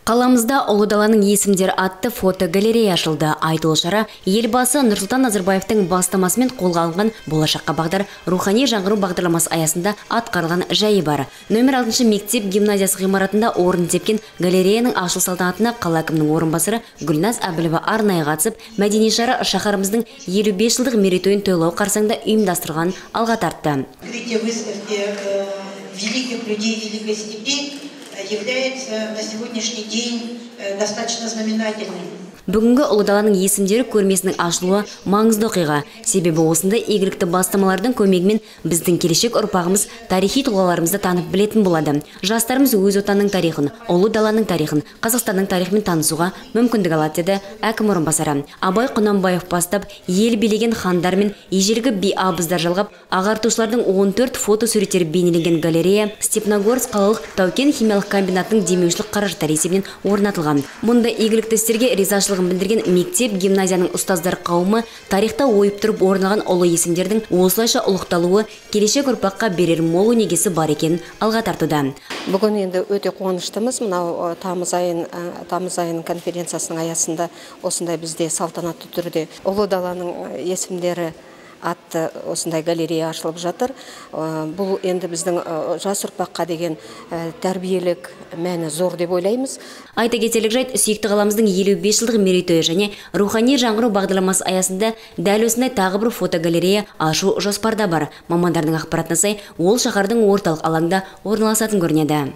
Қаламызда Ұлы даланың есімдері атты фотогалерея ашылды. Айтулы шара елбасы Нұрсұлтан Назарбаевтың бастамасымен қолға алынған болашаққа бағдар рухани жаңғыру бағдарламасы аясында атқарылған жайы бар. Нөмір 6 мектеп гимназиясы ғимаратында орын тепкен галереяның ашылу салтанатына қала әкімінің орынбасары Гүлназ Әбілова арнайы қатысып, мәдени шара шаһарымыздың 55 жылдық мерейтойын тойлау қарсаңында ұйымдастырылғанын алға тартты. Открытие выставки великих людей великой степи является на сегодняшний день достаточно знаменательным. Бүгінгі Ұлы даланың есімдері көрмесінің ашылуы маңызды оқиға. Себебі осындай игілікті бастамалардың көмегімен біздің келешек ұрпағымыз тарихи тұлғаларымызды танып білетін болады. Жастарымыз өз отанның тарихын, Ұлы даланың тарихын, Қазақстанның тарихымен танысуға мүмкіндік алады, деді әкім орынбасары. Абай Құнанбаев бастап, ел билеген хандар мен ежелгі би абыздар жалғап, ағартушылардың 14 фото суреттері бейнеленген галерея Степногорск қалалық тау-кен химиялық комбинатының демеушілік қаражаттары есебінен орнатылған. Мұнда игілікті істерге ризашылық білдірген мектеп гимназияның ұстаздар қауымы тарихта ойып тұрып орналған ұлы есімдердің осылайша ұлықталуы келешек ұрпаққа берер мол өнегесі бар екенін алға тартуда. Бүгін енді өте қуаныштымыз. Мынау тамыз айының конференциясының аясында осындай бізде салтанатты түрде Ұлы даланың есімдері атты осындай галерея ашылып жатыр. Бұл енді біздің жас ұрпаққа деген тәрбиелік мәні зор деп ойлаймыз. Айта кетерлік жайт, сүйікті қаламыздың 55 жылдық мерейтойы және рухани жаңғыру бағдарламасы аясында дәл осындай тағы бір фотогалерея ашу жоспарда бар. Мамандардың ақпаратына сай, ол шаһардың орталық алаңда орналасатын көрінеді.